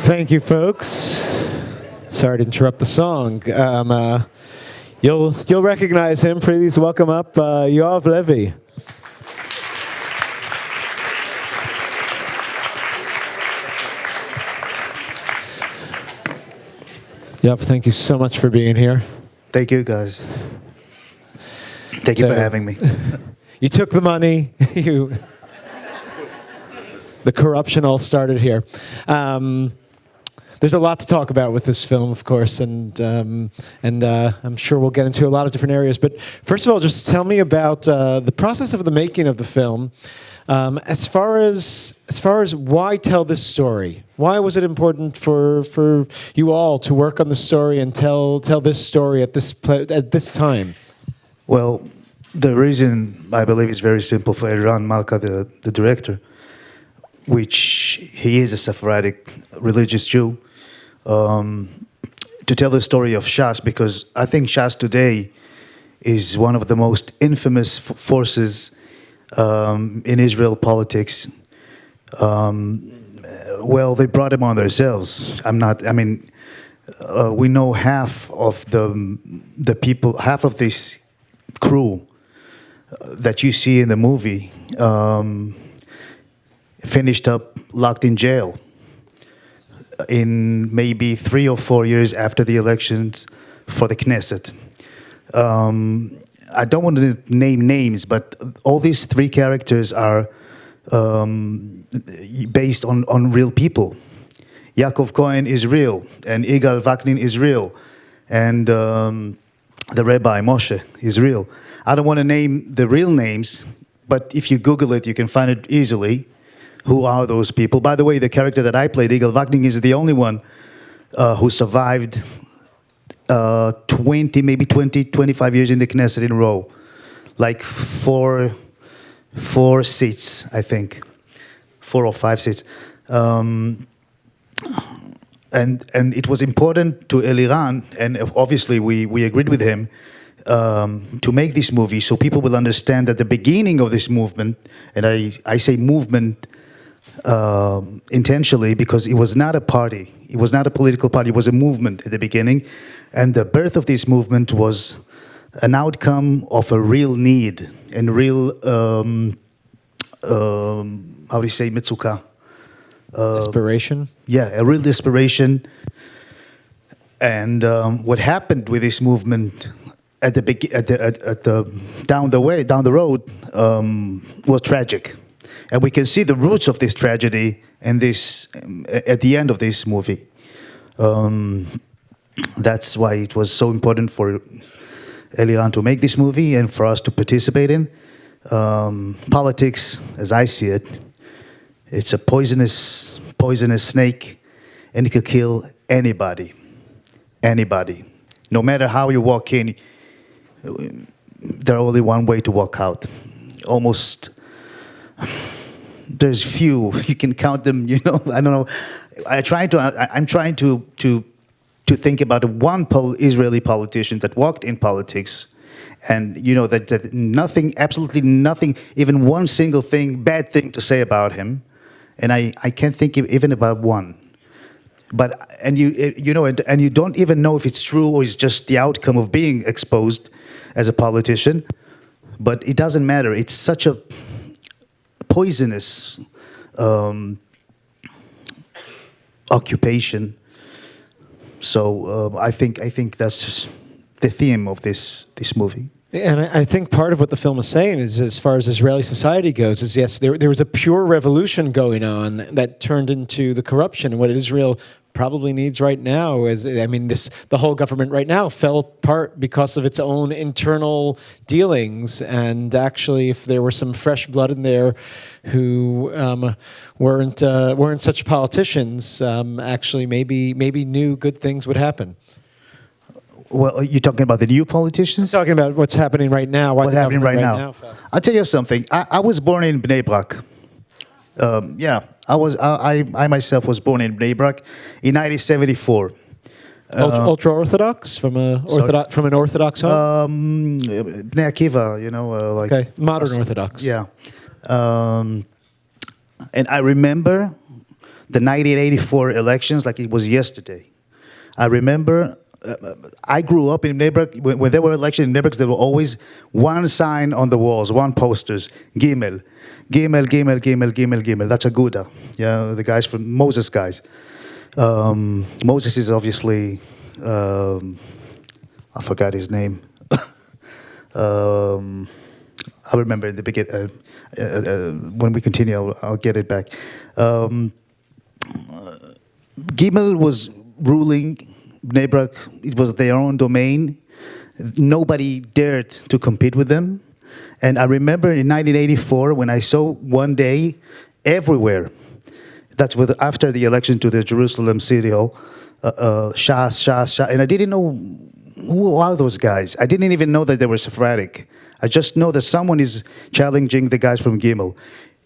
Thank you, folks. Sorry to interrupt the song. You'll recognize him. Please welcome up Yoav Levi. Yoav, thank you so much for being here. Thank you, guys. Thank you for having me. You took the money. The corruption all started here. There's a lot to talk about with this film, of course, and I'm sure we'll get into a lot of different areas. But first of all, just tell me about the process of the making of the film. As far as why tell this story? Why was it important for you all to work on the story and tell this story at this time? Well, the reason I believe is very simple for Eliran Malka, the director, which he is a Sephardic religious Jew, to tell the story of Shas, because I think Shas today is one of the most infamous forces in Israel politics. Well, they brought him on themselves. We know half of the people, half of this crew that you see in the movie finished up locked in jail in maybe 3 or 4 years after the elections for the Knesset. I don't want to name names, but all these 3 characters are based on real people. Yaakov Cohen is real, and Igal Vaknin is real, and the Rabbi Moshe is real. I don't want to name the real names, but if you Google it, you can find it easily. Who are those people? By the way, the character that I played, Igal Vaknin, is the only one who survived 25 years in the Knesset in a row. Like four seats, I think. 4 or 5 seats. And it was important to Eliran, and obviously we agreed with him, to make this movie so people will understand that the beginning of this movement, and I say movement intentionally because it was not a party, it was not a political party, it was a movement at the beginning, and the birth of this movement was an outcome of a real need and real, how do you say, mitzuka? Desperation? Yeah, a real desperation. And what happened with this movement at the down the road was tragic, and we can see the roots of this tragedy and this at the end of this movie. That's why it was so important for Eliran to make this movie and for us to participate in. Politics, as I see it, it's a poisonous snake, and it can kill anybody. Anybody. No matter how you walk in, there's only one way to walk out. Almost, there's few. You can count them, I don't know. I'm trying to think about one Israeli politician that walked in politics, and that nothing, absolutely nothing, even one single bad thing to say about him. And I can't think even about one. And you don't even know if it's true or it's just the outcome of being exposed as a politician. But it doesn't matter. It's such a poisonous occupation. So I think that's just the theme of this movie. And I think part of what the film is saying is, as far as Israeli society goes, is yes, there was a pure revolution going on that turned into the corruption. And what Israel probably needs right now is, the whole government right now fell apart because of its own internal dealings. And actually, if there were some fresh blood in there who weren't such politicians, actually maybe new good things would happen. Well, you're talking about the new politicians? I'm talking about what's happening right now. What's happening right now? I'll tell you something. I was born in Bnei Brak. I myself was born in Bnei Brak in 1974. Ultra Orthodox from an Orthodox home. Bnei Akiva, okay, modern Orthodox. Yeah, and I remember the 1984 elections like it was yesterday. I remember I grew up in Neighbor. When there were elections in Neighbor, there were always one sign on the walls, one posters, Gimel, Gimel, Gimel, Gimel, Gimel, Gimel. That's Aguda. Yeah, the guys from Moses guys. Moses is obviously, I forgot his name. I remember in the beginning. When we continue, I'll get it back. Gimel was ruling Bnei It was their own domain. Nobody dared to compete with them. And I remember in 1984 when I saw one day everywhere, that's after the election to the Jerusalem City Hall, Shas, and I didn't know who are those guys. I didn't even know that they were Sephardic. I just know that someone is challenging the guys from Gimel.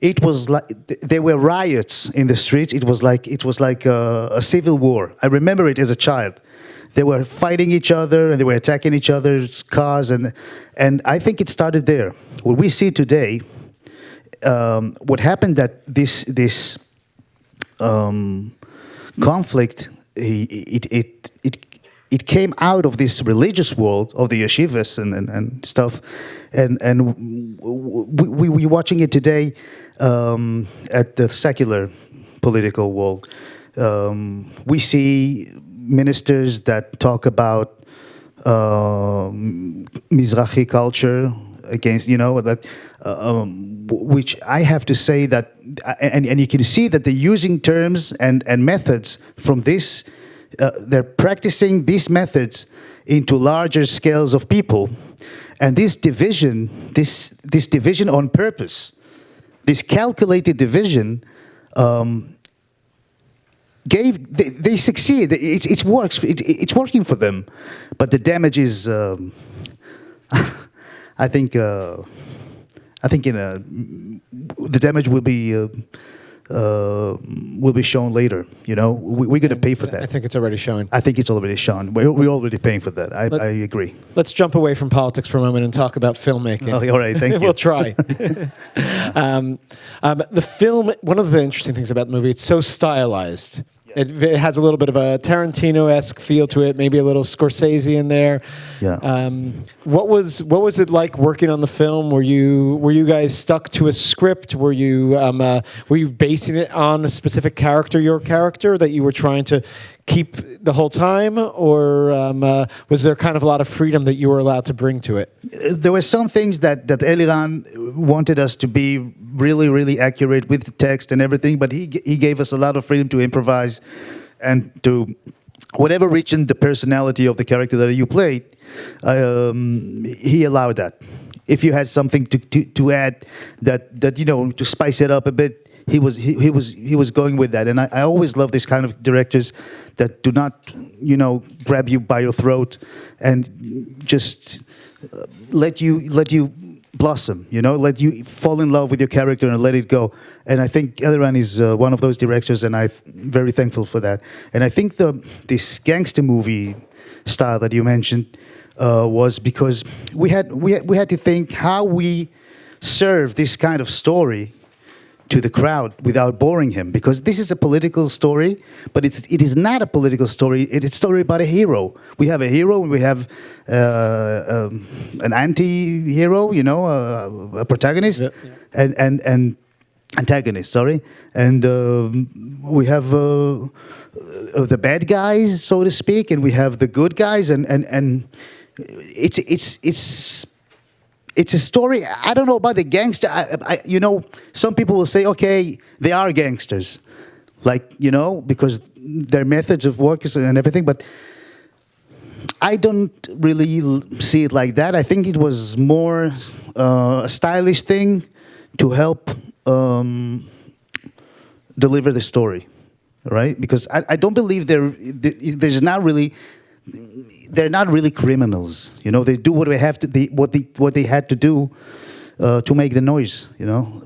It was like there were riots in the streets. It was like a civil war. I remember it as a child. They were fighting each other and they were attacking each other's cars, and I think it started there. What we see today, what happened that this conflict it came out of this religious world of the yeshivas and stuff, and we're watching it today at the secular political world. We see ministers that talk about Mizrahi culture against, that, which I have to say that, and you can see that they're using terms and methods from this. They're practicing these methods into larger scales of people, and this division on purpose, this calculated division, they succeed. It works. It's working for them, but the damage is. I think the damage will be shown later. We're going to pay for that. I think it's already showing. I think it's already shown. We're already paying for that. I agree. Let's jump away from politics for a moment and talk about filmmaking. Oh, all right, thank you. We'll try. The film, one of the interesting things about the movie, it's so stylized. It has a little bit of a Tarantino-esque feel to it, maybe a little Scorsese in there. Yeah. What was it like working on the film? Were you guys stuck to a script? Were you basing it on a specific character, your character, that you were trying to keep the whole time, or was there kind of a lot of freedom that you were allowed to bring to it? There were some things that Eliran wanted us to be really, really accurate with the text and everything, but he gave us a lot of freedom to improvise and to whatever reached the personality of the character that you played. He allowed that. If you had something to add that to spice it up a bit, he was going with that. And I always love this kind of directors that do not grab you by your throat and just let you blossom, let you fall in love with your character and let it go. And I think Eliran is one of those directors, and I'm very thankful for that. And I think this gangster movie style that you mentioned was because we had to think how we serve this kind of story to the crowd without boring him, because this is a political story, but it is not a political story. It's a story about a hero. We have a hero, and we have an anti-hero, a protagonist, and antagonist. Sorry, and we have the bad guys, so to speak, and we have the good guys, and it's a story. I don't know about the gangster. Some people will say, okay, they are gangsters, because their methods of work and everything. But I don't really see it like that. I think it was more a stylish thing to help deliver the story, right? Because I don't believe there's not really. They're not really criminals, They do what they have to, what they had to do to make the noise,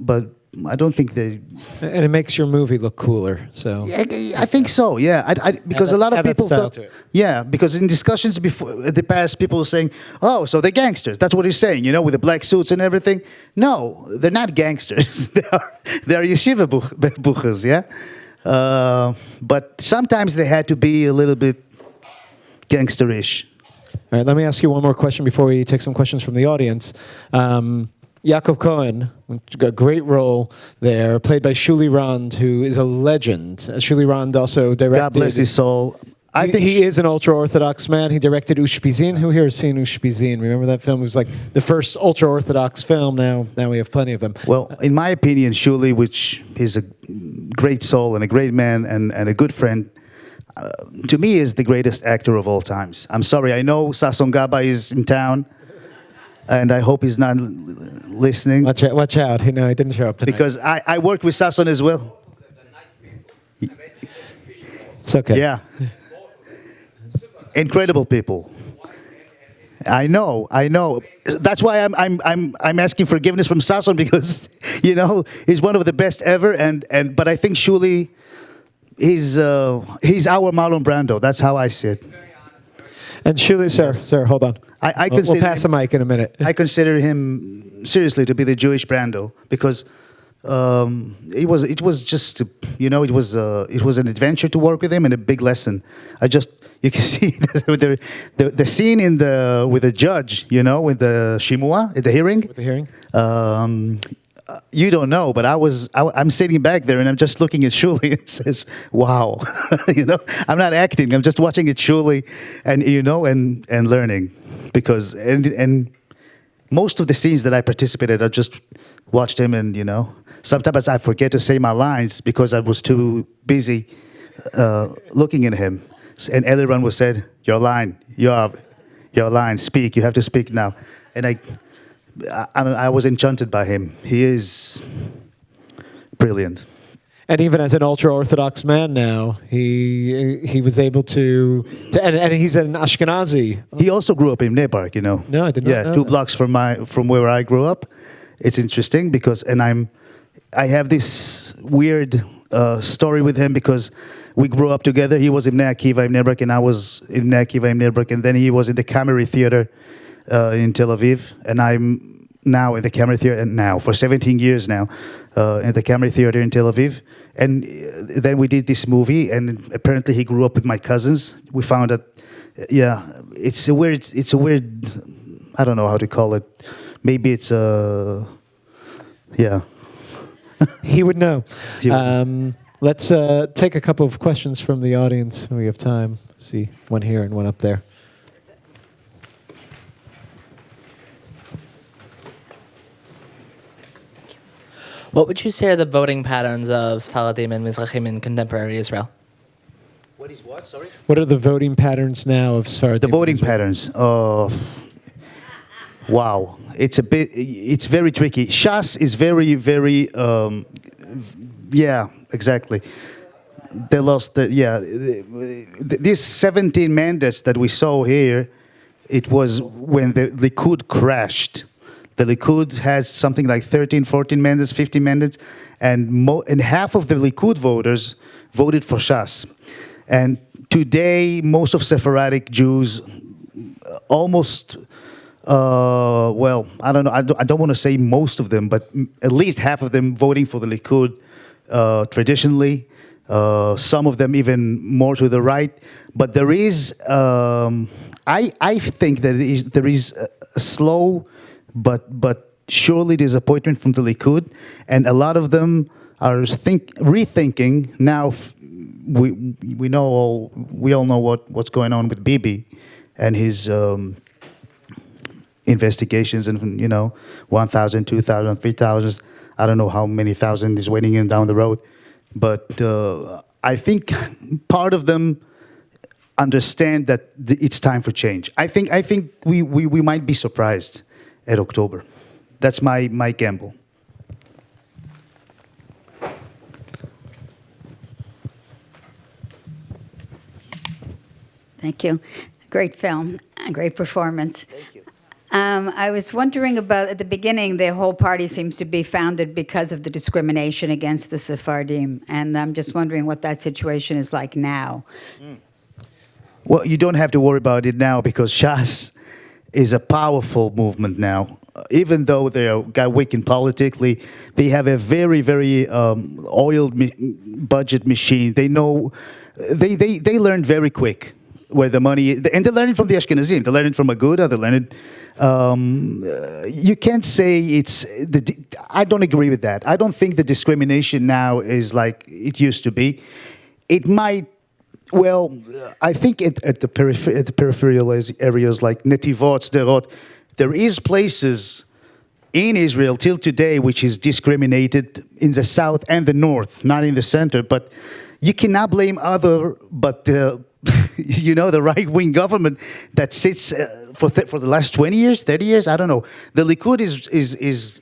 But I don't think they. And it makes your movie look cooler. So I think so. Yeah, because a lot of people felt it. Yeah, because in discussions before the past, people were saying, "Oh, so they're gangsters." That's what he's saying, with the black suits and everything. No, they're not gangsters. They are yeshiva buchers. Yeah. But sometimes they had to be a little bit gangsterish. All right, let me ask you one more question before we take some questions from the audience. Yaakov Cohen, a great role there, played by Shuli Rand, who is a legend. Shuli Rand also directed. God bless his soul. I think he is an ultra-Orthodox man. He directed Ushpizin. Who here has seen Ushpizin? Remember that film? It was like the first ultra-Orthodox film. Now we have plenty of them. Well, in my opinion, Shuli, which is a great soul and a great man and a good friend, to me is the greatest actor of all times. I'm sorry, I know Sasson Gaba is in town, and I hope he's not listening. Watch out. No, he didn't show up tonight. Because I worked with Sasson as well. It's okay. Yeah. Incredible people. I know. That's why I'm asking forgiveness from Sasson because he's one of the best ever. But I think Shuli, he's our Marlon Brando. That's how I see it. And Shuli, sir, hold on. We'll pass the mic in a minute. I consider him seriously to be the Jewish Brando because it was just it was an adventure to work with him and a big lesson. You can see the scene with the judge, with the shimua, the hearing. With the hearing. You don't know, but I'm sitting back there and I'm just looking at Shuli and it says, "Wow," I'm not acting. I'm just watching it Shuli, and learning because and most of the scenes that I participated, I just watched him and sometimes I forget to say my lines because I was too busy looking at him. And everyone was said, "Your line, your line, speak. You have to speak now." And I was enchanted by him. He is brilliant. And even as an ultra-Orthodox man now, he was able to and he's an Ashkenazi. He also grew up in Bnei Brak, No, I did not. Yeah, know 2 that. blocks from where I grew up. It's interesting because I have this weird story with him because we grew up together. He was in Bnei Akiva in Bnei Brak, and I was in Bnei Akiva in Bnei Brak, and then he was in the Camry Theater in Tel Aviv, and I'm now in the Camry Theater, and now for 17 years now in the Camry Theater in Tel Aviv. And then we did this movie, and apparently he grew up with my cousins. We found that, it's a weird, I don't know how to call it. Maybe it's yeah. He would know. He would. Let's take a couple of questions from the audience. We have time. See, one here and one up there. What would you say are the voting patterns of Sephardim and Mizrahim in contemporary Israel? What is what? Sorry. What are the voting patterns now of Sephardim? The voting patterns. Wow, it's very tricky. Shas is very, very. Yeah, exactly. They lost these 17 mandates that we saw here. It was when the Likud crashed. The Likud has something like 13, 14 mandates, 15 mandates, and half of the Likud voters voted for Shas. And today, most of Sephardic Jews, almost, I don't know, I don't want to say most of them, but at least half of them voting for the Likud traditionally. Some of them even more to the right. But there is, I think that there is a slow but surely disappointment from the Likud, and a lot of them are rethinking now. We all know what's going on with Bibi and his investigations, and 1,000, 2,000, 3,000. I don't know how many thousand is waiting in down the road, but I think part of them understand that it's time for change. I think we might be surprised at October. That's my gamble. Thank you. Great film, a great performance. Thank you. I was wondering about, at the beginning, the whole party seems to be founded because of the discrimination against the Sephardim. And I'm just wondering what that situation is like now. Well, you don't have to worry about it now because Shas is a powerful movement now. even though they got weakened politically, they have a very, very oiled budget machine. They know, they learn very quick where the money is, and they learn it from the Ashkenazim. They learn it from Aguda. They learn it. You can't say it's. I don't agree with that. I don't think the discrimination now is like it used to be. It might. Well, I think at the peripheral areas like Netivot, Sderot, there is places in Israel till today which is discriminated in the south and the north, not in the center. But you cannot blame but the right-wing government that sits for the last 20 years, 30 years, I don't know. The Likud is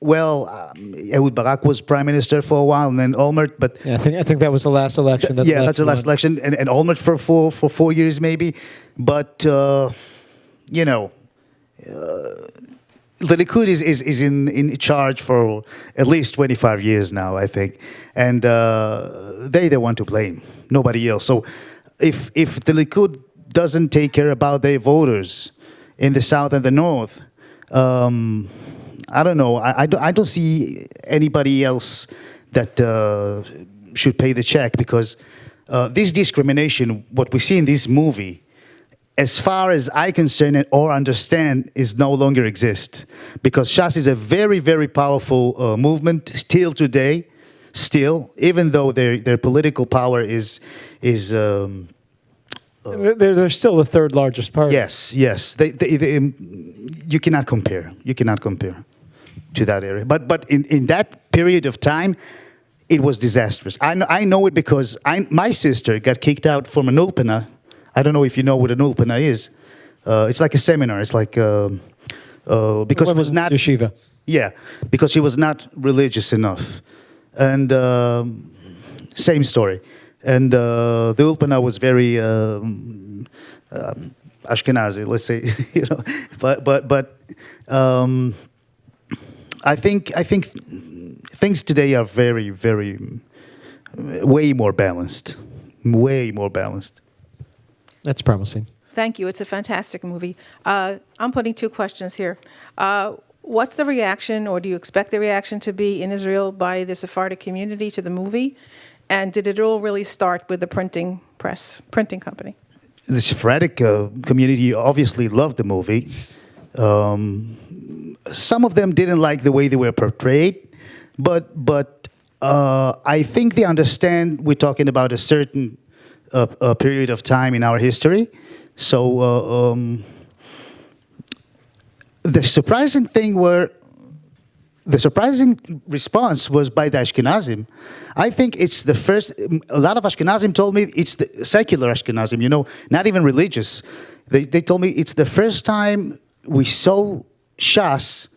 Ehud Barak was prime minister for a while, and then Olmert. But Yeah, I think that was the last election. that's the last election, and Olmert for 4 years maybe. But the Likud is in charge for at least 25 years now, I think, and they the one to blame, nobody else. So if the Likud doesn't take care about their voters in the south and the north, I don't know. I don't see anybody else that should pay the check, because this discrimination, what we see in this movie, as far as I concern or understand, is no longer exist, because Shas is a very, very powerful movement still today. Still, even though their political power is they're still the third largest party. yes. You cannot compare. You cannot compare to that area. But in that period of time, it was disastrous. I know it because my sister got kicked out from an ulpana. I don't know if you know what an ulpana is. It's like a seminar. It's like because she was not yeshiva. Yeah, because she was not religious enough, and same story. And the ulpana was very Ashkenazi, let's say, but I think things today are very, very way more balanced, way more balanced. That's promising. Thank you. It's a fantastic movie. I'm putting two questions here. What's the reaction, or do you expect the reaction to be in Israel by the Sephardic community to the movie? And did it all really start with the printing company? The Sephardic community obviously loved the movie. Some of them didn't like the way they were portrayed, but I think they understand we're talking about a certain period of time in our history. So the surprising response was by the Ashkenazim. I think it's the first. A lot of Ashkenazim told me it's the secular Ashkenazim, not even religious. They told me it's the first time we saw Shas,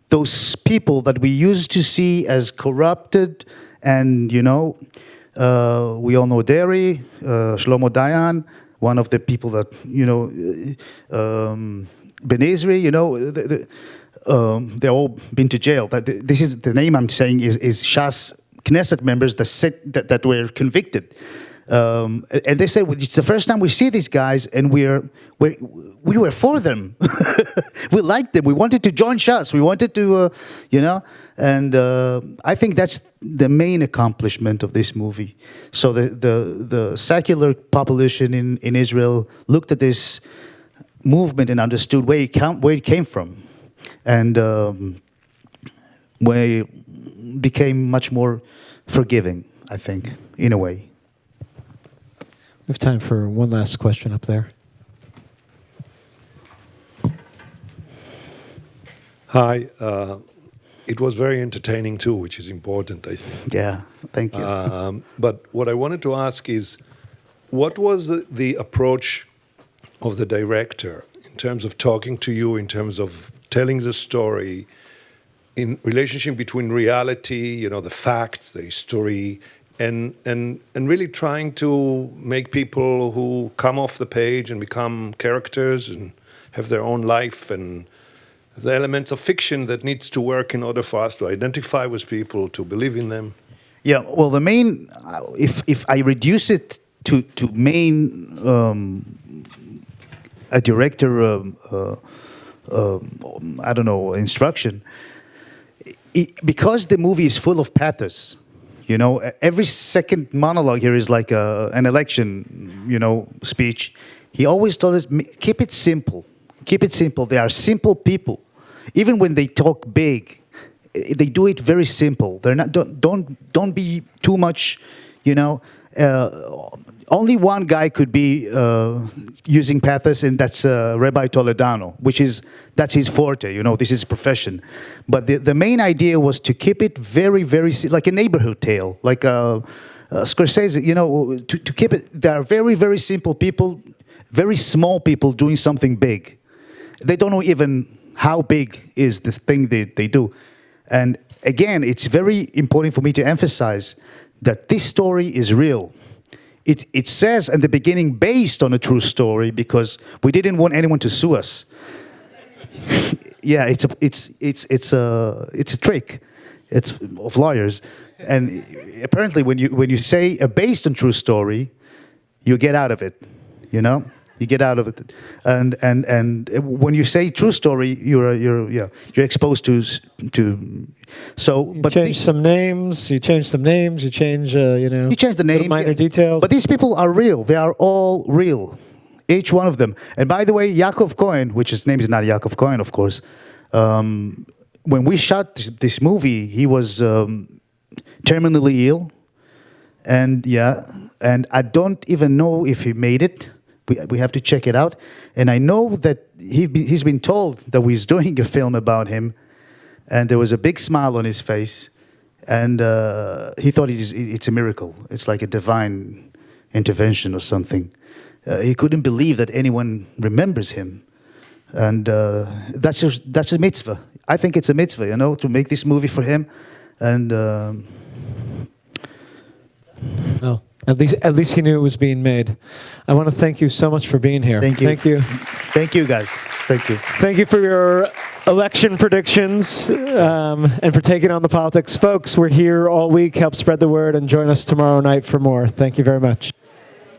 those people that we used to see as corrupted, and we all know Derry, Shlomo Dayan, one of the people that Ben Ezri, they're all been to jail. This is the name I'm saying is Shas Knesset members that were convicted. And they said it's the first time we see these guys, and we were for them. We liked them. We wanted to join Shas. We wanted to, And I think that's the main accomplishment of this movie. So the secular population in Israel looked at this movement and understood where it came from, and we became much more forgiving, I think, in a way. We have time for one last question up there. Hi. It was very entertaining too, which is important, I think. Yeah, thank you. But what I wanted to ask is, what was the approach of the director in terms of talking to you, in terms of telling the story, in relationship between reality, the facts, the history, and really trying to make people who come off the page and become characters and have their own life, and the elements of fiction that needs to work in order for us to identify with people, to believe in them? Yeah, well, the main, if I reduce it to main, a director I don't know, instruction. Because the movie is full of pathos, you know, every second monologue here is like an election, you know, speech. He always told us, keep it simple. Keep it simple. They are simple people. Even when they talk big, they do it very simple. They're not. Don't be too much, you know. Only one guy could be using pathos, and that's Rabbi Toledano, that's his forte. You know, this is his profession. But the main idea was to keep it very, very like a neighborhood tale, like Scorsese. You know, to keep it. There are very, very simple people, very small people doing something big. They don't know even how big is this thing they do. And again, it's very important for me to emphasize that this story is real. It says in the beginning based on a true story because we didn't want anyone to sue us. Yeah, it's a trick. It's of lawyers, and apparently when you say a based on true story, you get out of it. You know, you get out of it, and when you say true story, you're exposed to. So, You change some names. You change you know. You change the names, minor details. But these people are real. They are all real, each one of them. And by the way, Yaakov Cohen, which his name is not Yaakov Cohen, of course. When we shot this movie, he was terminally ill, and I don't even know if he made it. We have to check it out. And I know that he's been told that we're doing a film about him, and there was a big smile on his face, and he thought it's a miracle. It's like a divine intervention or something. He couldn't believe that anyone remembers him, and that's a mitzvah. I think it's a mitzvah, you know, to make this movie for him, and. Well, at least he knew it was being made. I want to thank you so much for being here. Thank you. Thank you. Thank you, guys. Thank you. Thank you for your election predictions and for taking on the politics. Folks, we're here all week. Help spread the word and join us tomorrow night for more. Thank you very much.